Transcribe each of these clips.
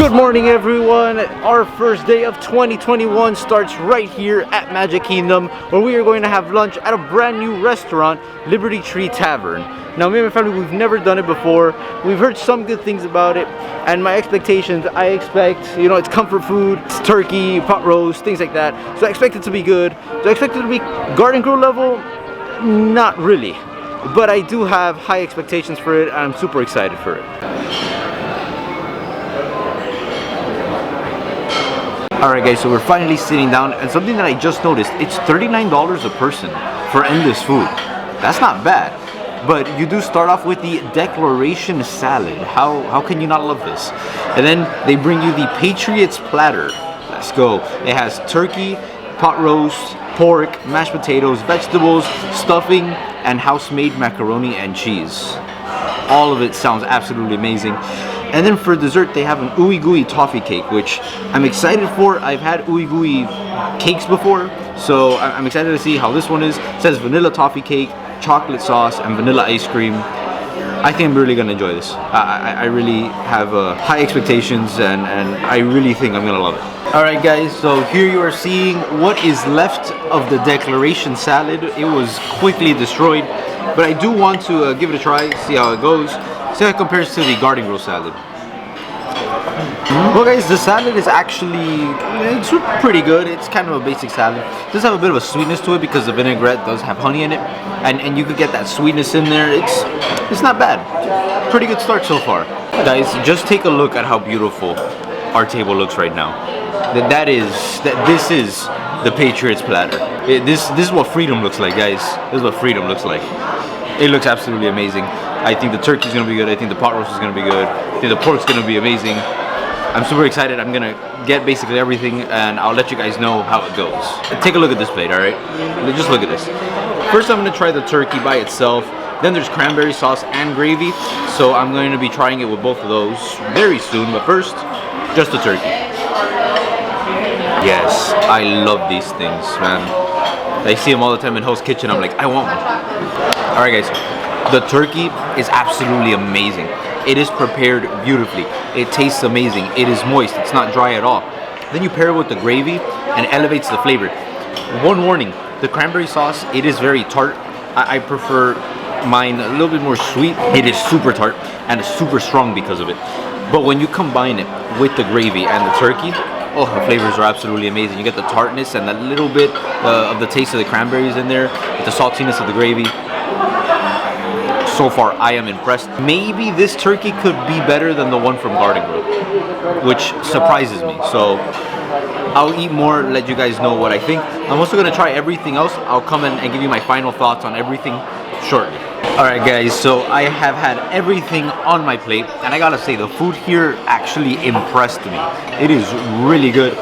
Good morning, everyone. Our first day of 2021 starts right here at Magic Kingdom, where we are going to have lunch at a brand new restaurant, Liberty Tree Tavern. Now, me and my family, we've never done it before. We've heard some good things about it, and my expectations, I expect, it's comfort food, it's turkey, pot roast, things like that. So I expect it to be good. Do I expect it to be Garden Grill level? Not really. But I do have high expectations for it, and I'm super excited for it. Alright guys, so we're finally sitting down, and something that I just noticed, it's $39 a person for endless food. That's not bad. But you do start off with the declaration salad. How can you not love this? And then they bring you the Patriots platter. Let's go. It has turkey, pot roast, pork, mashed potatoes, vegetables, stuffing, and house-made macaroni and cheese. All of it sounds absolutely amazing. And then for dessert, they have an ooey gooey toffee cake, which I'm excited for. I've had ooey gooey cakes before, so I'm excited to see how this one is. It says vanilla toffee cake, chocolate sauce, and vanilla ice cream. I think I'm really gonna enjoy this. I really have high expectations, and I really think I'm gonna love it. Alright guys, so here you are seeing what is left of the declaration salad. It was quickly destroyed, but I do want to give it a try, see how it goes. See how it compares to the Garden Grill salad. Well guys, the salad is it's pretty good. It's kind of a basic salad. It does have a bit of a sweetness to it because the vinaigrette does have honey in it. And you could get that sweetness in there. It's not bad. Pretty good start so far. Guys, just take a look at how beautiful our table looks right now. This is the Patriots platter. This is what freedom looks like, guys. This is what freedom looks like. It looks absolutely amazing. I think the turkey's gonna be good. I think the pot roast is gonna be good. I think the pork's gonna be amazing. I'm super excited. I'm gonna get basically everything, and I'll let you guys know how it goes. Take a look at this plate, all right? Just look at this. First, I'm gonna try the turkey by itself. Then there's cranberry sauce and gravy. So I'm going to be trying it with both of those very soon. But first, just the turkey. Yes, I love these things, man. I see them all the time in Hell's Kitchen. I'm like, I want one. All right, guys. The turkey is absolutely amazing. It is prepared beautifully. It tastes amazing. It is moist. It's not dry at all. Then you pair it with the gravy and it elevates the flavor. One warning, the cranberry sauce, it is very tart. I prefer mine a little bit more sweet. It is super tart and it's super strong because of it. But when you combine it with the gravy and the turkey, oh, the flavors are absolutely amazing. You get the tartness and a little bit of the taste of the cranberries in there, with the saltiness of the gravy. So far, I am impressed. Maybe this turkey could be better than the one from Garden Grill, which surprises me. So I'll eat more, let you guys know what I think. I'm also gonna try everything else. I'll come in and give you my final thoughts on everything shortly. Alright guys, so I have had everything on my plate, and I gotta say, the food here actually impressed me. It is really good.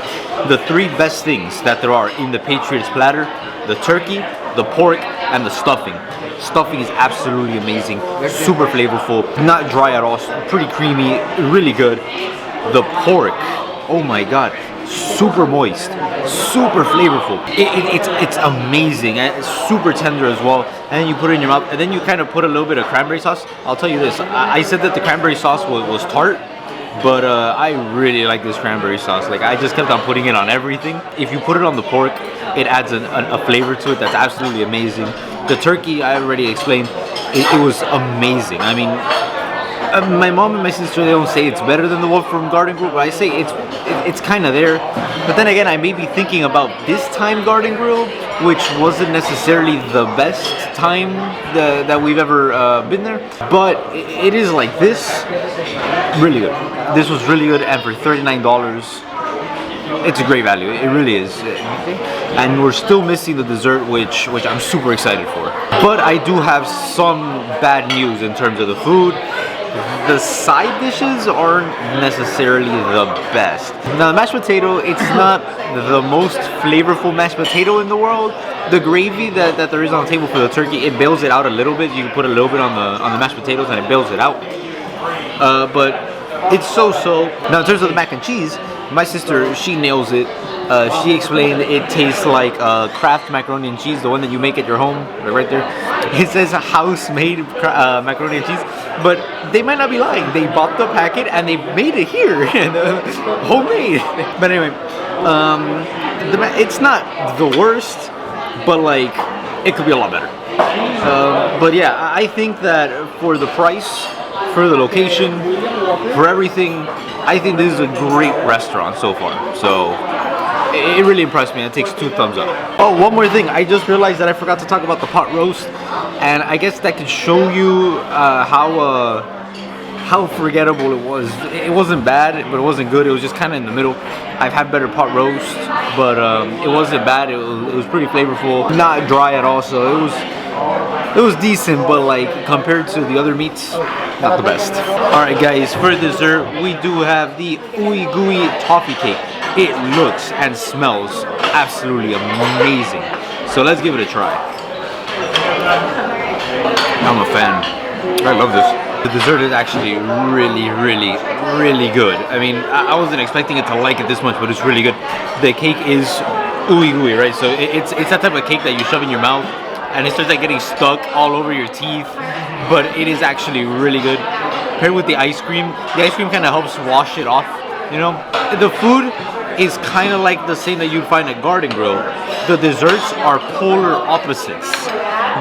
The three best things that there are in the Patriots platter: the turkey, the pork, and the stuffing. Stuffing is absolutely amazing, super flavorful, not dry at all, pretty creamy, really good. The pork, oh my god, super moist, super flavorful. It's amazing, and it's super tender as well. And then you put it in your mouth, and then you kind of put a little bit of cranberry sauce. I'll tell you this, I said that the cranberry sauce was tart, but I really like this cranberry sauce. Like, I just kept on putting it on everything. If you put it on the pork, it adds a flavor to it that's absolutely amazing. The turkey, I already explained, it was amazing. I mean, my mom and my sister, they don't say it's better than the one from Garden Grill, but I say it's kind of there. But then again, I may be thinking about this time Garden Grill, which wasn't necessarily the best time that we've ever been there. But it is like this, really good. This was really good, and for $39, it's a great value. It really is. And we're still missing the dessert, which I'm super excited for. But I do have some bad news in terms of the food. The side dishes aren't necessarily the best. Now, the mashed potato, it's not the most flavorful mashed potato in the world. The gravy that there is on the table for the turkey, it bails it out a little bit. You can put a little bit on the mashed potatoes and it bails it out. But it's so-so. Now, in terms of the mac and cheese, my sister, she nails it. She explained it tastes like Kraft macaroni and cheese, the one that you make at your home, right there. It says house-made macaroni and cheese, but they might not be lying. They bought the packet and they made it here, and homemade. But anyway, it's not the worst, but like it could be a lot better. But yeah, I think that for the price, for the location, for everything, I think this is a great restaurant so far. So it really impressed me. It takes 2 thumbs up. Oh, one more thing. I just realized that I forgot to talk about the pot roast, and I guess that could show you how forgettable it was. It wasn't bad, but it wasn't good. It was just kind of in the middle. I've had better pot roast, but it wasn't bad. It was pretty flavorful, not dry at all. So it was decent, but like compared to the other meats, not the best. All right, guys. For dessert, we do have the ooey gooey toffee cake. It looks and smells absolutely amazing. So let's give it a try. I'm a fan. I love this. The dessert is actually really, really, really good. I mean, I wasn't expecting it to like it this much, but it's really good. The cake is ooey gooey, right? So it's that type of cake that you shove in your mouth and it starts like getting stuck all over your teeth, but it is actually really good. Paired with the ice cream kind of helps wash it off, you know? The food is kind of like the same that you'd find at Garden Grill. The desserts are polar opposites.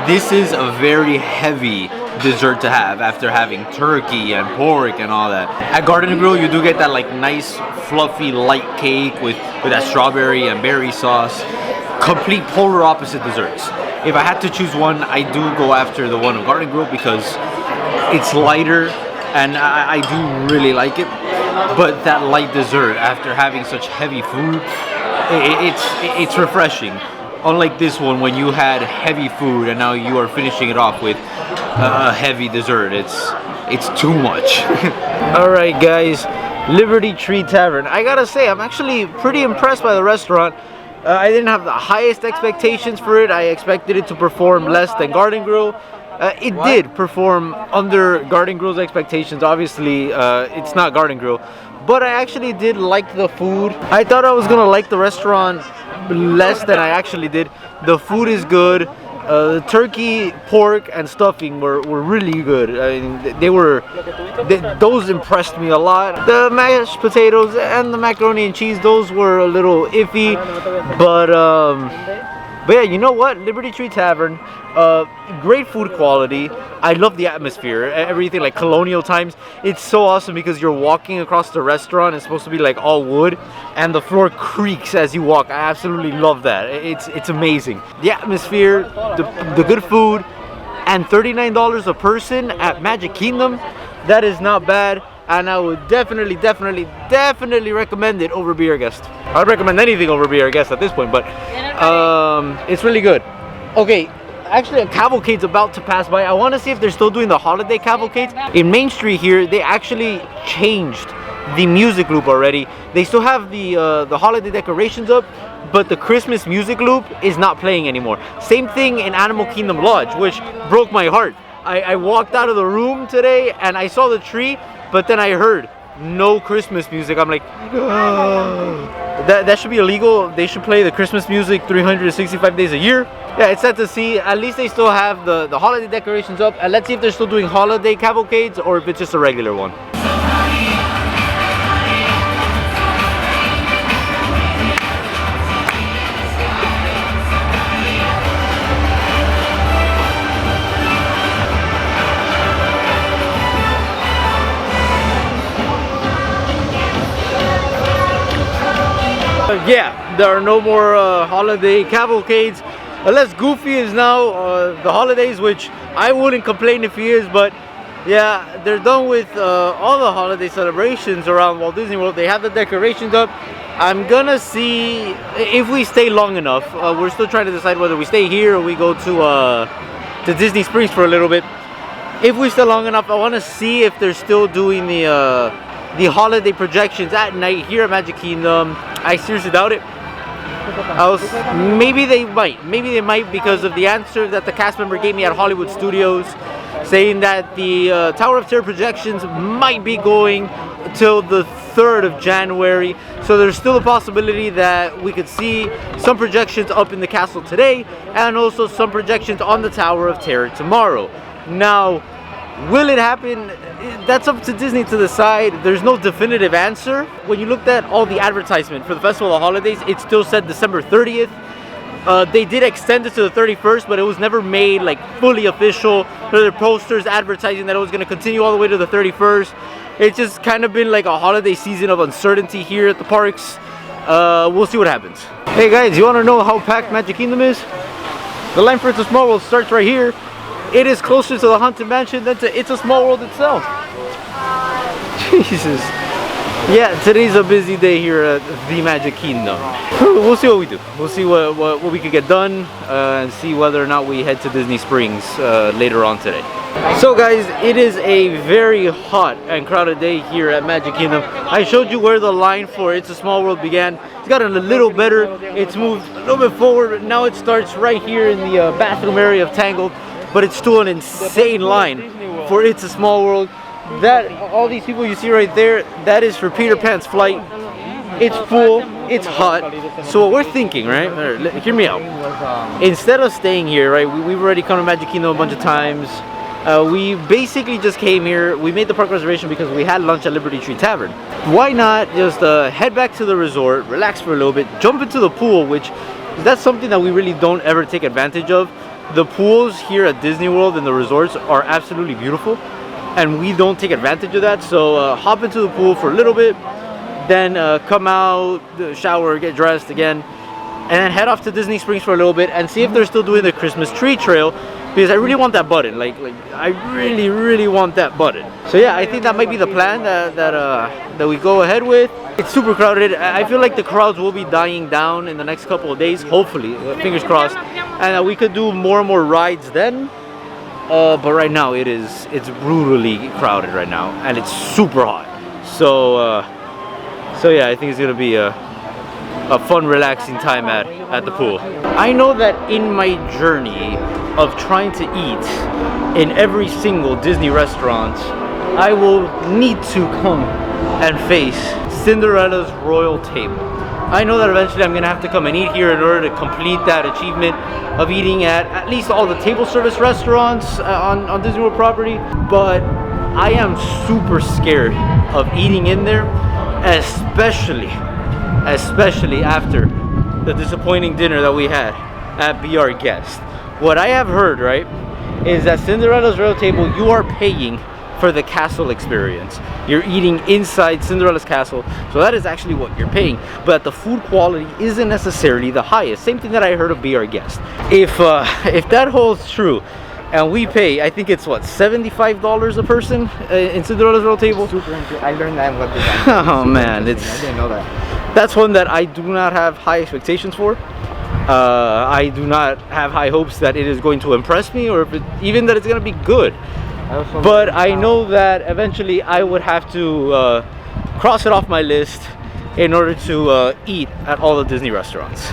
This is a very heavy dessert to have after having turkey and pork and all that. At Garden Grill, you do get that like nice, fluffy, light cake with that strawberry and berry sauce. Complete polar opposite desserts. If I had to choose one, I do go after the one of Garden Grill because it's lighter and I do really like it. But that light dessert after having such heavy food, it's refreshing. Unlike this one, when you had heavy food and now you are finishing it off with a heavy dessert, it's too much. All right, guys, Liberty Tree Tavern. I gotta say, I'm actually pretty impressed by the restaurant. I didn't have the highest expectations for it. I expected it to perform less than Garden Grill. It did perform under Garden Grill's expectations. Obviously, it's not Garden Grill, but I actually did like the food. I thought I was gonna like the restaurant less than I actually did. The food is good. The turkey, pork, and stuffing were really good. I mean, those impressed me a lot. The mashed potatoes and the macaroni and cheese, those were a little iffy, but yeah, you know what? Liberty Tree Tavern, great food quality. I love the atmosphere, everything like colonial times. It's so awesome because you're walking across the restaurant. It's supposed to be like all wood, and the floor creaks as you walk. I absolutely love that. It's amazing. The atmosphere, the good food, and $39 a person at Magic Kingdom. That is not bad, and I would definitely recommend it over Be Our Guest. I'd recommend anything over Be Our Guest at this point, but it's really good. Okay, actually a cavalcade's about to pass by. I want to see if they're still doing the holiday cavalcades. In Main Street here, they actually changed the music loop already. They still have the holiday decorations up, but the Christmas music loop is not playing anymore. Same thing in Animal Kingdom Lodge, which broke my heart. I walked out of the room today and I saw the tree, but then I heard no Christmas music. I'm like, that should be illegal. They should play the Christmas music 365 days a year. Yeah, it's sad to see. At least they still have the holiday decorations up, and let's see if they're still doing holiday cavalcades or if it's just a regular one. Yeah, there are no more holiday cavalcades. Unless Goofy is now the holidays, which I wouldn't complain if he is, but yeah, they're done with all the holiday celebrations around Walt Disney World. They have the decorations up. I'm gonna see if we stay long enough. We're still trying to decide whether we stay here or we go to Disney Springs for a little bit. If we stay long enough, I want to see if they're still doing the holiday projections at night here at Magic Kingdom. I seriously doubt it. Maybe they might because of the answer that the cast member gave me at Hollywood Studios, saying that the Tower of Terror projections might be going till the 3rd of January. So there's still a possibility that we could see some projections up in the castle today, and also some projections on the Tower of Terror tomorrow. Now, will it happen? That's up to Disney to decide. There's no definitive answer. When you looked at all the advertisement for the Festival of Holidays, it still said December 30th. They did extend it to the 31st, but it was never made like fully official. There were posters advertising that it was going to continue all the way to the 31st. It's just kind of been like a holiday season of uncertainty here at the parks. We'll see what happens. Hey guys, you want to know how packed Magic Kingdom is? The line for It's a Small World starts right here. It is closer to the Haunted Mansion than to It's a Small World itself. Jesus. Yeah, today's a busy day here at the Magic Kingdom. We'll see what we do. We'll see what we could get done and see whether or not we head to Disney Springs later on today. So guys, it is a very hot and crowded day here at Magic Kingdom. I showed you where the line for It's a Small World began. It's gotten a little better. It's moved a little bit forward, but now it starts right here in the bathroom area of Tangled. But it's still an insane line for It's a Small World. That all these people you see right there, that is for Peter Pan's flight. It's full, it's hot. So what we're thinking, right? Hear me out. Instead of staying here, right? We've already come to Magic Kingdom a bunch of times. We basically just came here. We made the park reservation because we had lunch at Liberty Tree Tavern. Why not just head back to the resort, relax for a little bit, jump into the pool, which that's something that we really don't ever take advantage of. The pools here at Disney World and the resorts are absolutely beautiful, and we don't take advantage of that. So hop into the pool for a little bit, then come out, shower, get dressed again, and then head off to Disney Springs for a little bit and see if they're still doing the Christmas tree trail, because I really want that button. Like I really want that button. So yeah, I think that might be the plan that we go ahead with. It's super crowded. I feel like the crowds will be dying down in the next couple of days, hopefully, fingers crossed, and we could do more and more rides then. But right now it's brutally crowded right now, and it's super hot. So yeah, I think it's gonna be a fun, relaxing time at the pool. I know that in my journey of trying to eat in every single Disney restaurant, I will need to come and face Cinderella's Royal Table. I know that eventually I'm gonna have to come and eat here in order to complete that achievement of eating at least all the table service restaurants on Disney World property, but I am super scared of eating in there, especially after the disappointing dinner that we had at Be Our Guest. What I have heard, right, is that Cinderella's Royal Table, you are paying for the castle experience. You're eating inside Cinderella's castle, so that is actually what you're paying, but the food quality isn't necessarily the highest. Same thing that I heard of Be Our Guest. If that holds true, and we pay, I think it's what, $75 a person in Cinderella's Royal Table. I learned that in web design. Oh man, I didn't know that. That's one that I do not have high expectations for. I do not have high hopes that it is going to impress me, or even that it's going to be good. But I know that eventually I would have to cross it off my list in order to eat at all the Disney restaurants.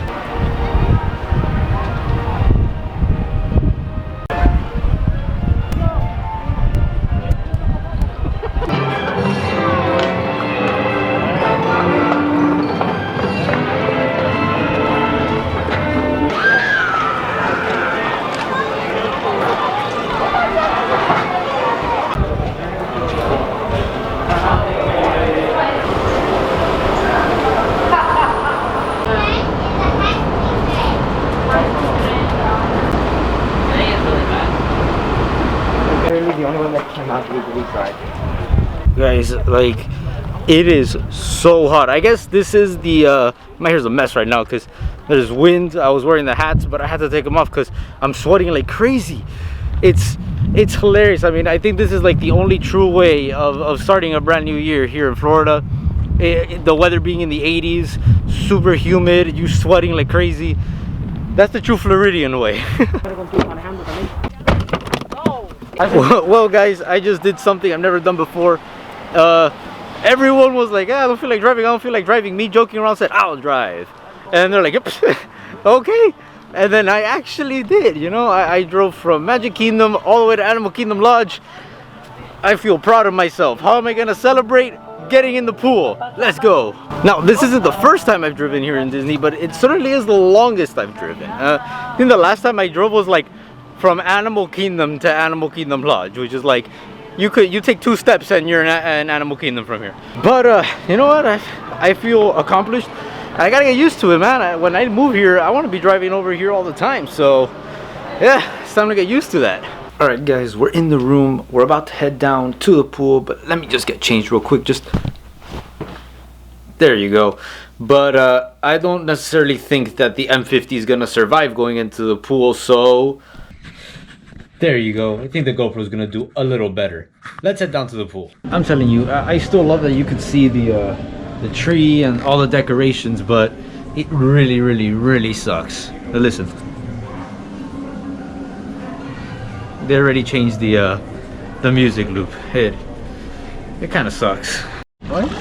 The only one that cannot legally drive. Guys, like, it is so hot. I guess this is the my hair's a mess right now because there's wind. I was wearing the hats, but I had to take them off because I'm sweating like crazy. It's hilarious. I mean, I think this is like the only true way of starting a brand new year here in Florida. The weather being in the 80s, super humid, you sweating like crazy. That's the true Floridian way. Well guys, I just did something I've never done before. Everyone was like, I don't feel like driving, I don't feel like driving. Me joking around said, I'll drive. And they're like, yep, okay. And then I actually did, you know. I drove from Magic Kingdom all the way to Animal Kingdom Lodge. I feel proud of myself. How am I gonna celebrate? getting in the pool. Let's go. Now, this isn't the first time I've driven here in Disney, but it certainly is the longest I've driven. I think the last time I drove was like from Animal Kingdom to Animal Kingdom Lodge, which is like you take 2 steps and you're in Animal Kingdom from here. But you know what? I feel accomplished. I gotta get used to it, man. When I move here, I want to be driving over here all the time. So yeah, it's time to get used to that. All right, guys, we're in the room. We're about to head down to the pool, but let me just get changed real quick. Just there you go. But I don't necessarily think that the M50 is gonna survive going into the pool, so there you go. I think the GoPro is gonna do a little better. Let's head down to the pool. I'm telling you, I still love that you could see the tree and all the decorations, but it really, really, really sucks. Now listen. They already changed the music loop. It kind of sucks. What?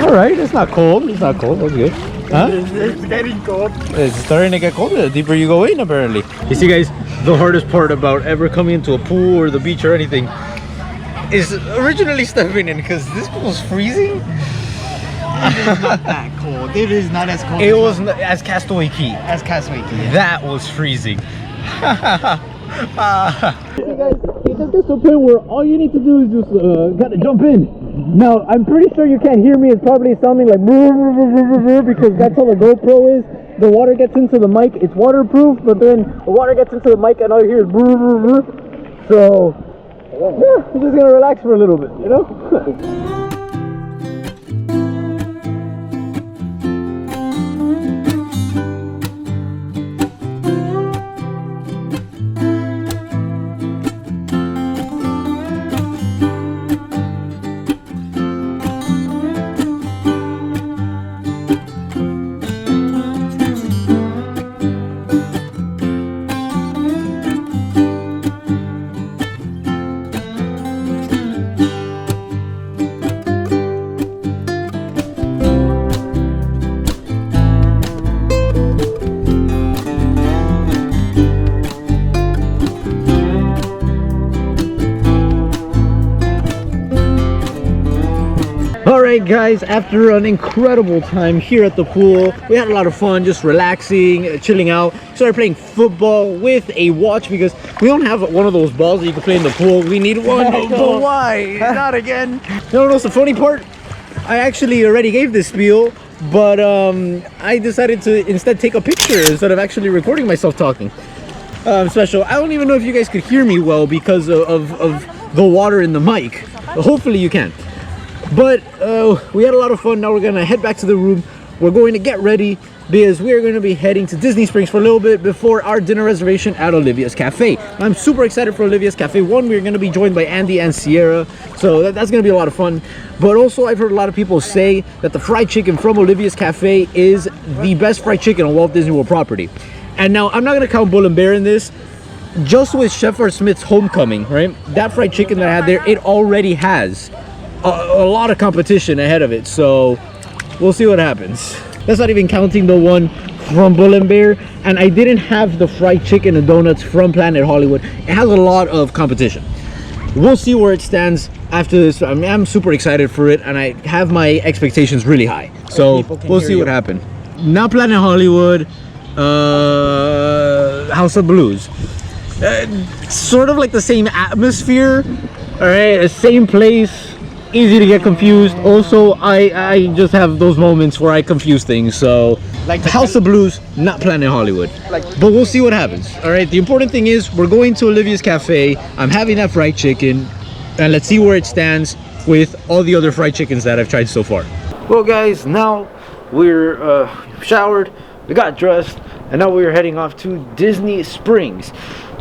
All right, it's not cold. It's not cold. That's good. Huh? It's getting cold. It's starting to get colder the deeper you go in, apparently. You see, guys, the hardest part about ever coming into a pool or the beach or anything is originally stepping in, because this pool's freezing. It is not that cold. It is not as cold. It was as Castaway Key. as Castaway Key. Yeah. That was freezing. Hey guys, it just gets to a point where all you need to do is just gotta jump in. Now, I'm pretty sure you can't hear me. It's probably sounding like because that's how the GoPro is. The water gets into the mic. It's waterproof, but then the water gets into the mic and all you hear is so yeah, I'm just gonna relax for a little bit, you know? Alright guys, after an incredible time here at the pool, we had a lot of fun just relaxing, chilling out. Started playing football with a watch because we don't have one of those balls that you can play in the pool. We need one. But why? Not again. No, the funny part, I actually already gave this spiel, but I decided to instead take a picture instead of actually recording myself talking. Special. I don't even know if you guys could hear me well because of the water in the mic. Hopefully you can. But we had a lot of fun. Now we're gonna head back to the room. We're going to get ready because we're going to be heading to Disney Springs for a little bit before our dinner reservation at Olivia's Cafe. I'm super excited for Olivia's Cafe. One, we're going to be joined by Andy and Sierra, so that's going to be a lot of fun. But also, I've heard a lot of people say that the fried chicken from Olivia's Cafe is the best fried chicken on Walt Disney World property. And now, I'm not going to count Bull and Bear in this. Just with Chef R. Smith's Homecoming, right? That fried chicken that I had there, it already has a lot of competition ahead of it, so we'll see what happens. That's not even counting the one from Bull and Bear, and I didn't have the fried chicken and donuts from Planet Hollywood. It has a lot of competition. We'll see where it stands after this. I mean, I'm super excited for it, and I have my expectations really high, so we'll see what happens. Not Planet Hollywood, House of Blues. Sort of like the same atmosphere, all right, the same place. Easy to get confused. Also, I just have those moments where I confuse things. So, like House of Blues, not Planet Hollywood. But we'll see what happens. All right. The important thing is we're going to Olivia's Cafe. I'm having that fried chicken, and let's see where it stands with all the other fried chickens that I've tried so far. Well, guys, now we're showered, we got dressed, and now we're heading off to Disney Springs.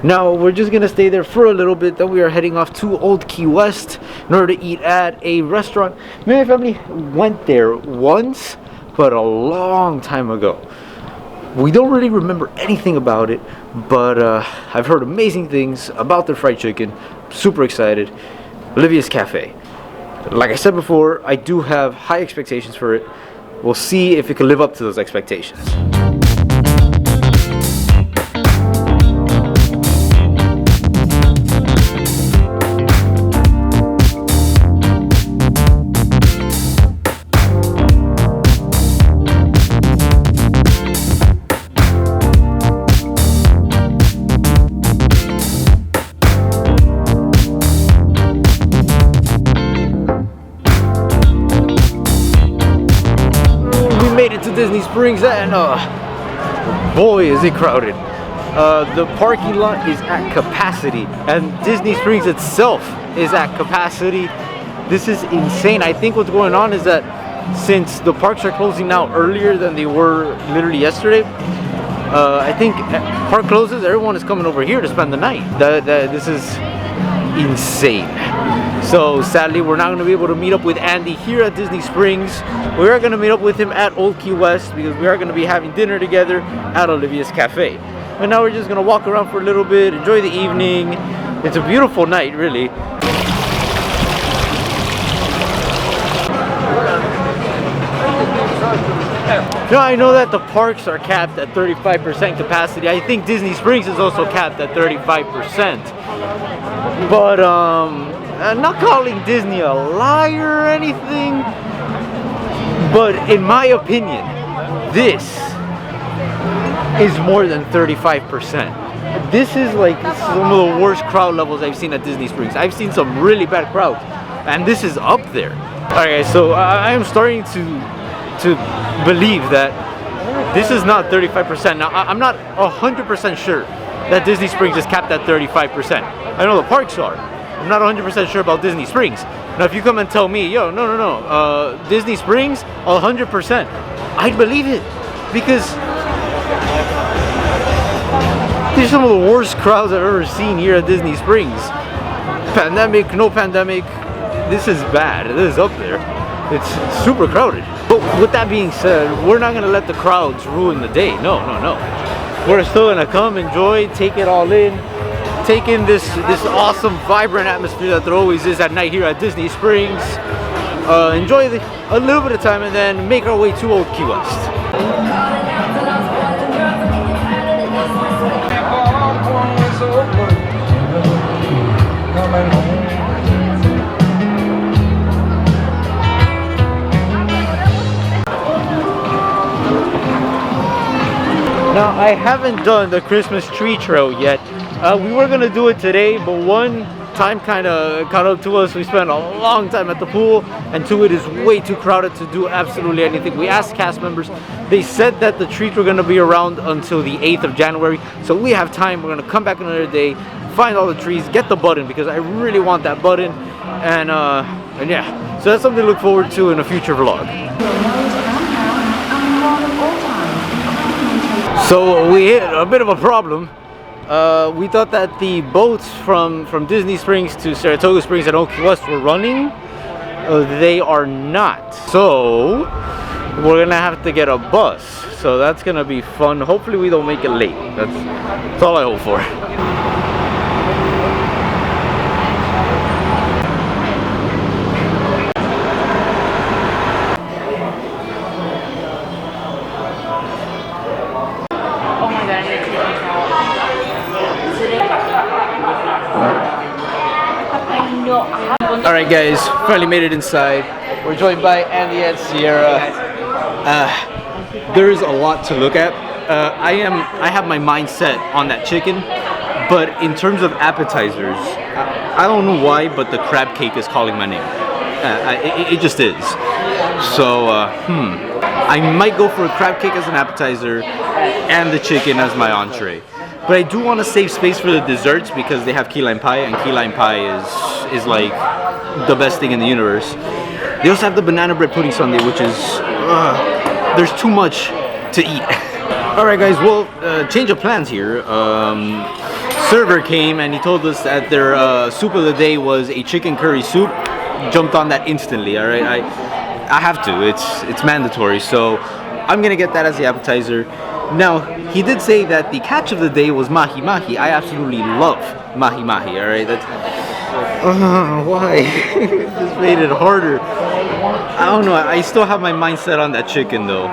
Now we're just gonna stay there for a little bit, then we are heading off to Old Key West in order to eat at a restaurant. Me and my family went there once, but a long time ago. We don't really remember anything about it, but I've heard amazing things about their fried chicken. Super excited. Olivia's Cafe. Like I said before, I do have high expectations for it. We'll see if it can live up to those expectations. made it to Disney Springs, and boy is it crowded. The parking lot is at capacity, and Disney Springs itself is at capacity. This is insane. I think what's going on is that since the parks are closing now earlier than they were literally yesterday, I think park closes, everyone is coming over here to spend the night. This is insane. So sadly, we're not going to be able to meet up with Andy here at Disney Springs. We are going to meet up with him at Old Key West because we are going to be having dinner together at Olivia's Cafe. But now we're just going to walk around for a little bit, enjoy the evening. It's a beautiful night, really. Now, I know that the parks are capped at 35% capacity. I think Disney Springs is also capped at 35%. But I'm not calling Disney a liar or anything, but in my opinion, this is more than 35%. This is like some of the worst crowd levels I've seen at Disney Springs. I've seen some really bad crowds, and this is up there. Alright, so I am starting to believe that this is not 35%. Now, I'm not 100% sure that Disney Springs is capped at 35%. I know the parks are. I'm not 100% sure about Disney Springs. Now, if you come and tell me, yo, no, Disney Springs, 100%, I'd believe it. Because these are some of the worst crowds I've ever seen here at Disney Springs. Pandemic, no pandemic, this is bad. This is up there. It's super crowded. But with that being said, we're not going to let the crowds ruin the day. No. We're still going to come, enjoy, take it all in. Take in this awesome, vibrant atmosphere that there always is at night here at Disney Springs. Enjoy a little bit of time and then make our way to Old Key West. Now, I haven't done the Christmas tree trail yet. We were gonna do it today, but one, time kind of caught up to us. We spent a long time at the pool, and two, it is way too crowded to do absolutely anything. We asked cast members. They said that the trees were gonna be around until the 8th of January, so we have time. We're gonna come back another day, find all the trees, get the button, because I really want that button, and yeah, so that's something to look forward to in a future vlog. So we hit a bit of a problem. We thought that the boats from Disney Springs to Saratoga Springs and Old Key West were running. They are not. So we're gonna have to get a bus. So that's gonna be fun. Hopefully we don't make it late. That's all I hope for. Alright guys, finally made it inside. We're joined by Andy and Sierra. There is a lot to look at. I have my mind set on that chicken, but in terms of appetizers, I don't know why, but the crab cake is calling my name. It just is. So, I might go for a crab cake as an appetizer and the chicken as my entree. But I do want to save space for the desserts because they have key lime pie, and key lime pie is like the best thing in the universe. They also have the banana bread pudding sundae, which is there's too much to eat. All right, guys. Well, change of plans here. Server came and he told us that their soup of the day was a chicken curry soup. Jumped on that instantly. All right, I have to. It's mandatory. So I'm gonna get that as the appetizer. Now, he did say that the catch of the day was mahi mahi. I absolutely love mahi mahi, alright? That's... why? This made it harder. I don't know, I still have my mind set on that chicken though.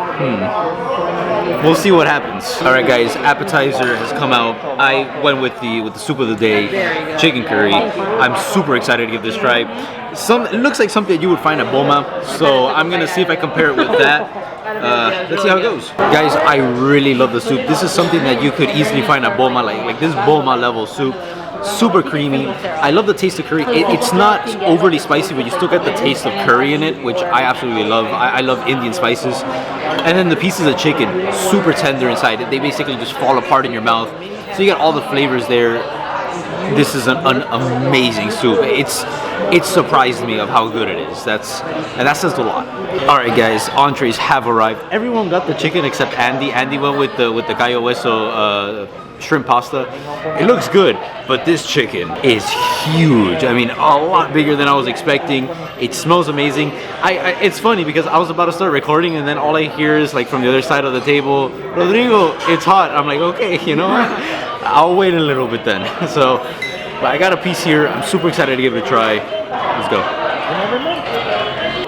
We'll see what happens. Alright guys, appetizer has come out. I went with the soup of the day, chicken curry. I'm super excited to give this a try. It looks like something that you would find at Boma, so I'm gonna see if I compare it with that. Let's see how it goes. Guys, I really love the soup. This is something that you could easily find at Boma, like this Boma level soup. super creamy. I love the taste of curry. It's not overly spicy, but you still get the taste of curry in it, which I absolutely love. I love Indian spices. And then the pieces of chicken, super tender inside. They basically just fall apart in your mouth. So you get all the flavors there. This is an amazing soup. It surprised me of how good it is. And that says a lot. All right, guys, entrees have arrived. Everyone got the chicken except Andy. Andy went with the gallo hueso shrimp pasta. It looks good, but this chicken is huge. I mean, a lot bigger than I was expecting. It smells amazing. It's funny because I was about to start recording, and then all I hear is like from the other side of the table, Rodrigo, it's hot. I'm like, okay, you know what? I'll wait a little bit then. So, but I got a piece here. I'm super excited to give it a try. Let's go.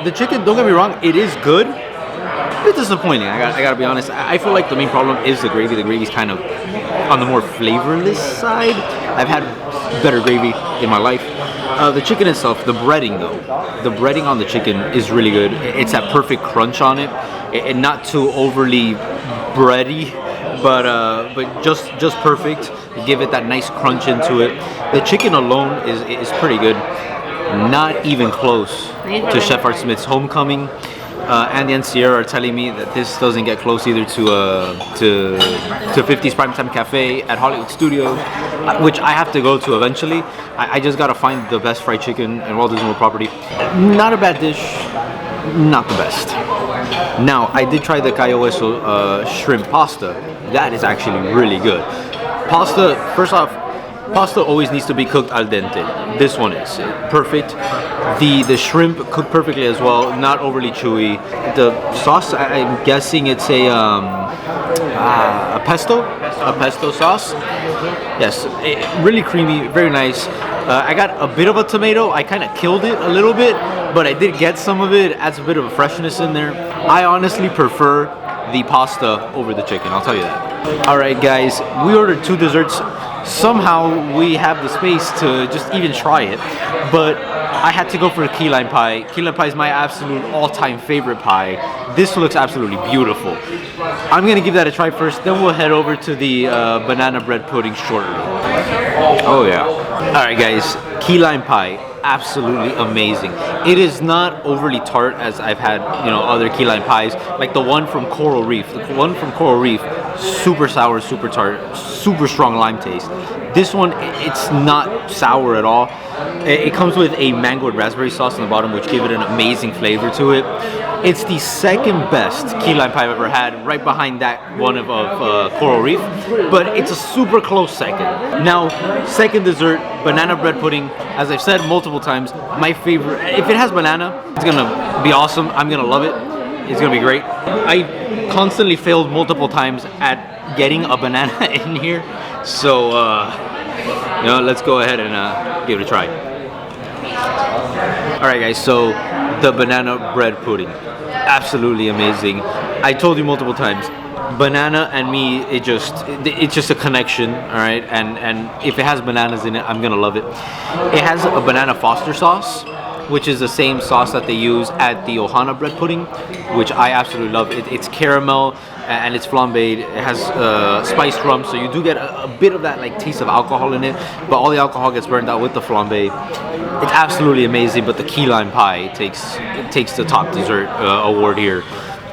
The chicken, don't get me wrong, it is good. A bit disappointing, I gotta be honest. I feel like the main problem is the gravy. The gravy's kind of on the more flavorless side. I've had better gravy in my life. The chicken itself, the breading though, the breading on the chicken is really good. It's that perfect crunch on it, and not too overly bready, but just perfect. Give it that nice crunch into it. The chicken alone is pretty good. Not even close to Chef Art Smith's Homecoming. Andy and Sierra are telling me that this doesn't get close either to 50's Primetime Cafe at Hollywood Studios, which I have to go to eventually. I just gotta find the best fried chicken in Walt Disney World property. Not a bad dish, not the best. Now, I did try the gallo hueso shrimp pasta. That is actually really good. Pasta, first off, pasta always needs to be cooked al dente. This one is perfect. The shrimp cooked perfectly as well, not overly chewy. The sauce, I'm guessing it's a pesto sauce. Yes, really creamy, very nice. I got a bit of a tomato. I kind of killed it a little bit, but I did get some of it. Adds a bit of a freshness in there. I honestly prefer the pasta over the chicken, I'll tell you that. All right, guys, we ordered 2 desserts. Somehow we have the space to just even try it, but I had to go for the key lime pie. Key lime pie is my absolute all-time favorite pie. This looks absolutely beautiful. I'm gonna give that a try first, then we'll head over to the banana bread pudding shortly. Oh yeah. All right, guys, key lime pie, absolutely amazing. It is not overly tart as I've had, other key lime pies, like the one from Coral Reef. The one from Coral Reef, super sour, super tart, super strong lime taste. This one, it's not sour at all. It comes with a mango and raspberry sauce on the bottom, which give it an amazing flavor to it. It's the second best key lime pie I've ever had, right behind that one of Coral Reef, but it's a super close second. Now, second dessert, banana bread pudding. As I've said multiple times, my favorite. If it has banana, it's gonna be awesome. I'm gonna love it. It's gonna be great. I constantly failed multiple times at getting a banana in here, so let's go ahead and give it a try. All right, guys. So the banana bread pudding, absolutely amazing. I told you multiple times, banana and me, it's just a connection. All right, and if it has bananas in it, I'm gonna love it. It has a banana Foster sauce, which is the same sauce that they use at the Ohana bread pudding, which I absolutely love. It's caramel and it's flambéed. It has spiced rum, so you do get a bit of that like taste of alcohol in it, but all the alcohol gets burned out with the flambé. It's absolutely amazing, but the key lime pie takes the top dessert award here.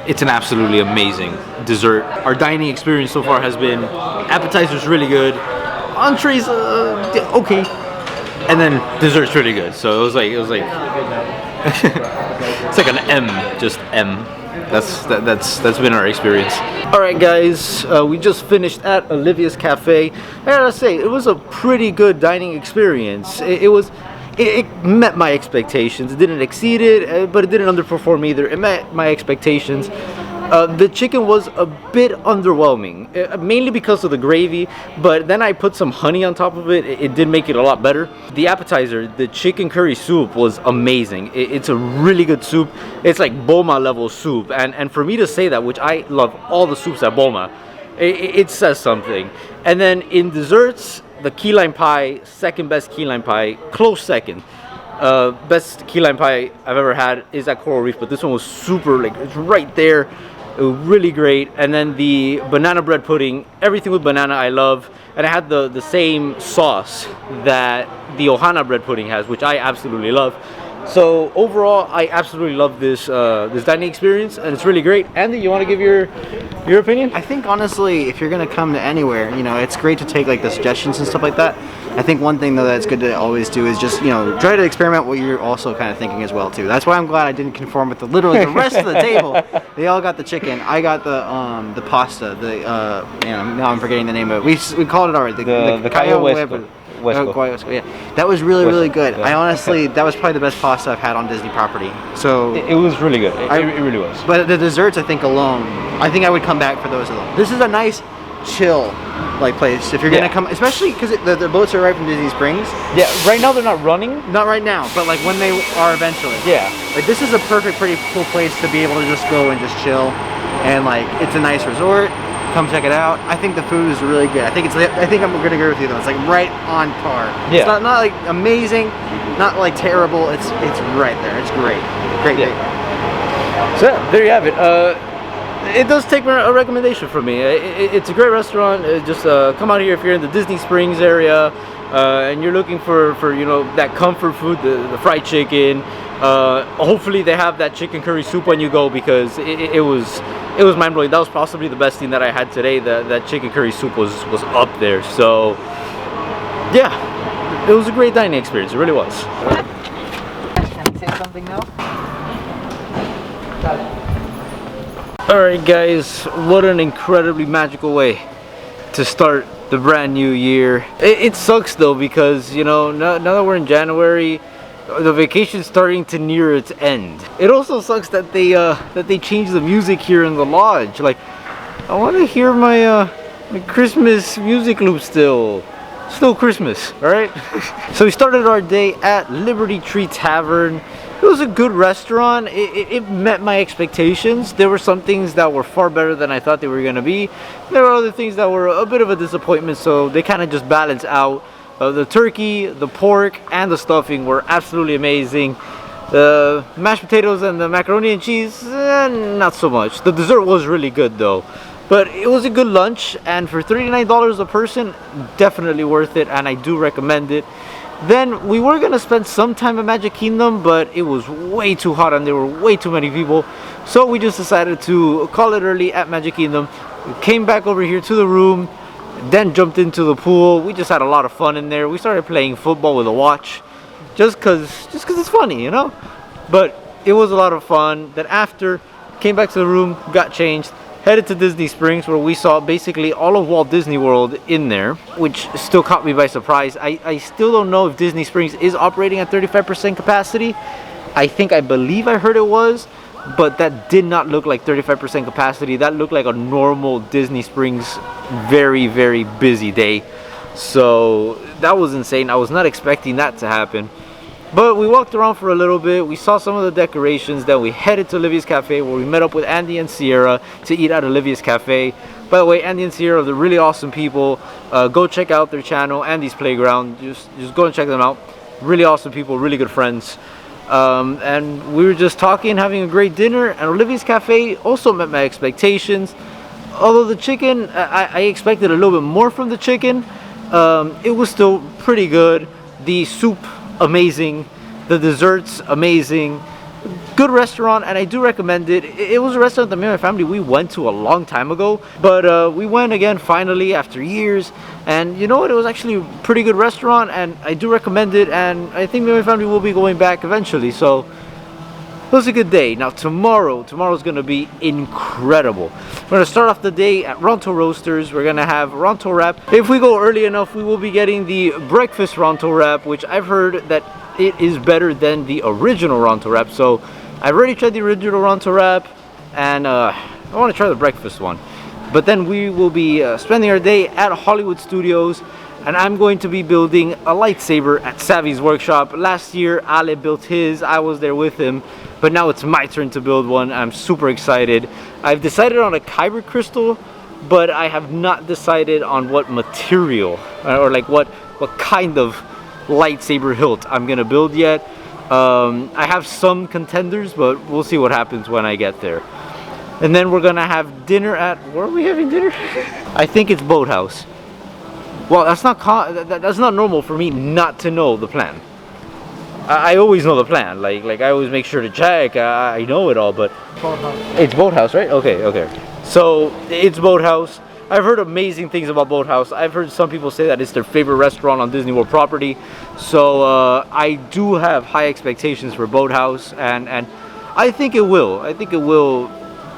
It's an absolutely amazing dessert. Our dining experience so far has been appetizers really good, entrees okay, and then dessert's really good. So it was like it's like an M, just M. That's been our experience. All right, guys, we just finished at Olivia's Cafe. I gotta say, it was a pretty good dining experience. It met my expectations. It didn't exceed it, but it didn't underperform either. It met my expectations. The chicken was a bit underwhelming, mainly because of the gravy, but then I put some honey on top of it. It did make it a lot better. The appetizer, the chicken curry soup, was amazing. It's a really good soup. It's like Boma level soup, and for me to say that, which I love all the soups at Boma, it says something. And then in desserts, the key lime pie, second best key lime pie, close second. Best key lime pie I've ever had is at Coral Reef, but this one was super, it's right there. It was really great. And then the banana bread pudding, everything with banana I love. And it had the same sauce that the Ohana bread pudding has, which I absolutely love. So overall, I absolutely love this this dining experience, and it's really great. Andy, you want to give your opinion? I think honestly, if you're gonna come to anywhere, you know, it's great to take like the suggestions and stuff like that. I think one thing though that's good to always do is just, you know, try to experiment what you're also kind of thinking as well too. That's why I'm glad I didn't conform with literally the rest of the table. They all got the chicken. I got the pasta. The you know, now I'm forgetting the name of it. We called it already. The Cayo Huesco. Yeah, that was really good. I honestly, that was probably the best pasta I've had on Disney property. So It was really good. It really was. But the desserts, I think alone, I think I would come back for those alone. This is a nice, chill, like place if you're gonna come, especially because the boats are right from Disney Springs. Yeah, right now they're not running. Not right now, but like when they are eventually. Yeah. Like this is a pretty cool place to be able to just go and just chill, and like it's a nice resort. Come check it out. I think the food is really good. I think I'm gonna agree with you though. It's like right on par. Yeah. It's not like amazing, not like terrible. It's right there. It's great. Great. So there you have it. It does take a recommendation from me. It's a great restaurant. Just come out here if you're in the Disney Springs area and you're looking for you know that comfort food, the fried chicken. Hopefully they have that chicken curry soup when you go, because it was mind blowing. That was possibly the best thing that I had today. That chicken curry soup was up there. So yeah, it was a great dining experience. It really was. Can I say something now? Alright guys, what an incredibly magical way to start the brand new year. It sucks though, because you know now that we're in January, the vacation's starting to near its end. It also sucks that they changed the music here in the lodge. Like, I want to hear my Christmas music loop still Christmas, all right? So we started our day at Liberty Tree Tavern. It was a good restaurant. It met my expectations. There were some things that were far better than I thought they were gonna be. There were other things that were a bit of a disappointment, so they kind of just balance out. The turkey, the pork, and the stuffing were absolutely amazing. The mashed potatoes and the macaroni and cheese, not so much. The dessert was really good though. But it was a good lunch, and for $39 a person, definitely worth it, and I do recommend it. Then we were gonna spend some time at Magic Kingdom, but it was way too hot and there were way too many people. So we just decided to call it early at Magic Kingdom. We came back over here to the room, then jumped into the pool. We just had a lot of fun in there. We started playing football with a watch, just cause it's funny, you know? But it was a lot of fun. Then after, came back to the room, got changed, headed to Disney Springs, where we saw basically all of Walt Disney World in there, which still caught me by surprise. I still don't know if Disney Springs is operating at 35% capacity. I believe I heard it was, but that did not look like 35% capacity. That looked like a normal Disney Springs very, very busy day. So that was insane. I was not expecting that to happen. But we walked around for a little bit. We saw some of the decorations. Then we headed to Olivia's Cafe, where we met up with Andy and Sierra to eat at Olivia's Cafe. By the way, Andy and Sierra, they're really awesome people. Go check out their channel, Andy's Playground. Just go and check them out. Really awesome people, really good friends. And we were just talking, having a great dinner. And Olivia's Cafe also met my expectations. Although the chicken, I expected a little bit more from the chicken. It was still pretty good. The soup, amazing. The desserts, amazing. Good restaurant, and I do recommend it. It was a restaurant that me and my family, we went to a long time ago, but we went again finally after years. And you know what, it was actually a pretty good restaurant, and I do recommend it, and I think me and my family will be going back eventually. So it was a good day. Now tomorrow's gonna be incredible. We're gonna start off the day at Ronto Roasters. We're gonna have Ronto wrap. If we go early enough, we will be getting the breakfast Ronto wrap, which I've heard that it is better than the original Ronto wrap. So I've already tried the original Ronto wrap, and I want to try the breakfast one. But then we will be spending our day at Hollywood Studios, and I'm going to be building a lightsaber at Savvy's workshop. Last year, Ale built his. I was there with him, but now it's my turn to build one. I'm super excited. I've decided on a kyber crystal, but I have not decided on what material or like what kind of lightsaber hilt I'm gonna build yet. I have some contenders, but we'll see what happens when I get there. And then we're gonna have dinner at, where are we having dinner? I think it's Boathouse. Well, that's not normal for me not to know the plan. I always know the plan. Like I always make sure to check. I know it all, but it's Boathouse, right? Okay. So it's Boathouse. I've heard amazing things about Boathouse. I've heard some people say that it's their favorite restaurant on Disney World property. So I do have high expectations for Boathouse, and I think it will. I think it will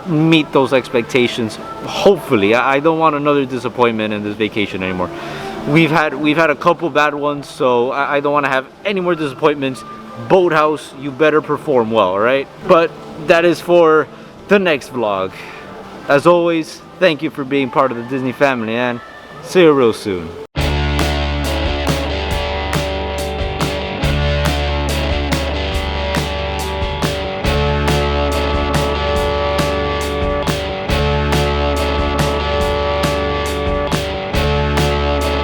meet those expectations. Hopefully, I don't want another disappointment in this vacation anymore. We've had a couple bad ones, so I don't want to have any more disappointments. Boathouse, you better perform well, all right? But that is for the next vlog. As always, thank you for being part of the Disney family, and see you real soon.